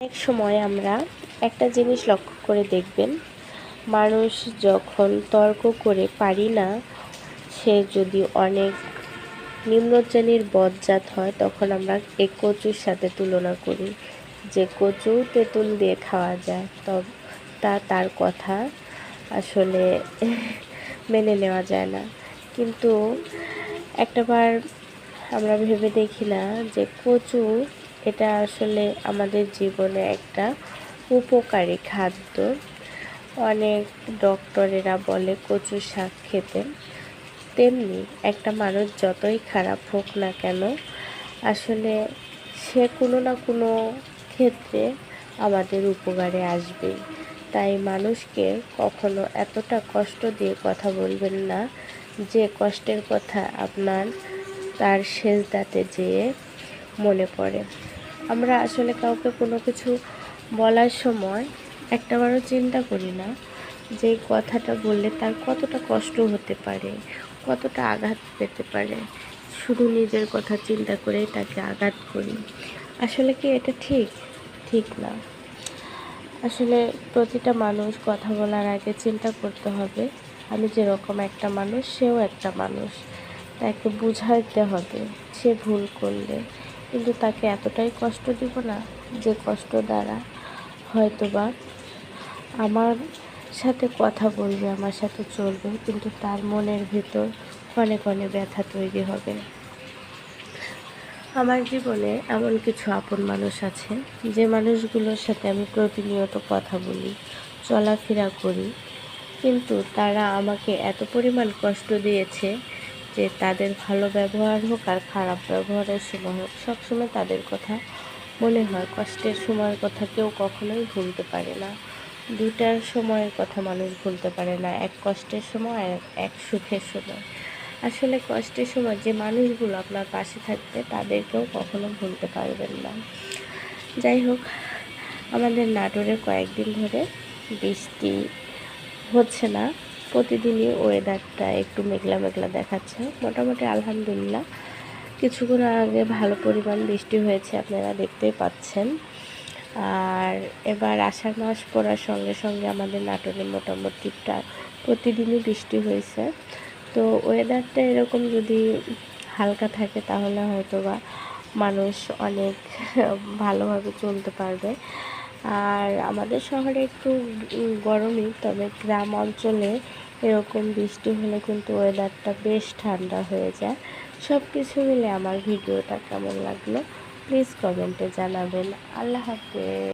এক সময় আমরা একটা জিনিস লক্ষ্য করে দেখবেন, মানুষ যখন তর্ক করে পারি না, সে যদি অনেক নিম্ন শ্রেণীর বজ্জাত হয়, তখন আমরা এই কচুর সাথে তুলনা করি যে কচু তেঁতুল দিয়ে খাওয়া যায়, তার কথা আসলে মেনে নেওয়া যায় না। কিন্তু একটাবার আমরা ভেবে দেখি না যে কচু এটা আসলে আমাদের জীবনে একটা উপকারী খাদ্য। অনেক ডক্টরেরা বলে কচু শাক খেতে। তেমনি একটা মানুষ যতই খারাপ হোক না কেন, আসলে সে কোনো না কোনো ক্ষেত্রে আমাদের উপকারে আসবেই। তাই মানুষকে কখনো এতটা কষ্ট দিয়ে কথা বলবেন না যে কষ্টের কথা আপনার তার সেজদাতে যেয়ে মনে পড়ে। আমরা আসলে কাউকে কোনো কিছু বলার সময় একটাবারও চিন্তা করি না যে কথাটা বললে তার কতটা কষ্ট হতে পারে, কতটা আঘাত পেতে পারে। শুধু নিজের কথা চিন্তা করেই তাকে আঘাত করি। আসলে কি এটা ঠিক? ঠিক না। আসলে প্রতিটা মানুষ কথা বলার আগে চিন্তা করতে হবে, আমি যেরকম একটা মানুষ সেও একটা মানুষ, তাকে বুঝাইতে হবে সে ভুল করলে। কিন্তু তাকে এতটাই কষ্ট দিব না যে কষ্ট দ্বারা হয়তোবা আমার সাথে কথা বলবে, আমার সাথে চলবে, কিন্তু তার মনের ভেতর ক্ষণে ক্ষণে ব্যথা তৈরি হবে। আমার জীবনে এমন কিছু আপন মানুষ আছে যে মানুষগুলোর সাথে আমি প্রতিনিয়ত কথা বলি, চলাফেরা করি, কিন্তু তারা আমাকে এত পরিমাণ কষ্ট দিয়েছে যে তাদের ভালো ব্যবহার হোক আর খারাপ ব্যবহারের সময় হোক, সবসময় তাদের কথা মনে হয়। কষ্টের সময়ের কথা কেউ কখনোই ভুলতে পারে না। দুটার সময়ের কথা মানুষ ভুলতে পারে না, এক কষ্টের সময় আর এক সুখের সময়। আসলে কষ্টের সময় যে মানুষগুলো আপনার পাশে থাকবে তাদেরকেও কখনো ভুলতে পারবেন না। যাই হোক, আমাদের নাটোরে কয়েকদিন ধরে বৃষ্টি হচ্ছে না, প্রতিদিনই ওয়েদারটা একটু মেঘলা মেঘলা দেখাচ্ছে। মোটামুটি আলহামদুলিল্লাহ, কিছুক্ষণ আগে ভালো পরিমাণ বৃষ্টি হয়েছে, আপনারা দেখতেই পাচ্ছেন। আর এবার আষাঢ় মাস পড়ার সঙ্গে সঙ্গে আমাদের নাটোরে মোটামুটি প্রায় প্রতিদিনই বৃষ্টি হয়েছে। তো ওয়েদারটা এরকম যদি হালকা থাকে তাহলে হয়তো বা মানুষ অনেক ভালোভাবে চলতে পারবে। আর আমাদের শহরে একটু গরমই, তবে গ্রাম অঞ্চলে এরকম বৃষ্টি হলে কিন্তু ওয়েদারটা বেশ ঠান্ডা হয়ে যায়। সব কিছু মিলে আমার ভিডিওটা কেমন লাগলো প্লিজ কমেন্টে জানাবেন। আল্লাহ হাফেজ।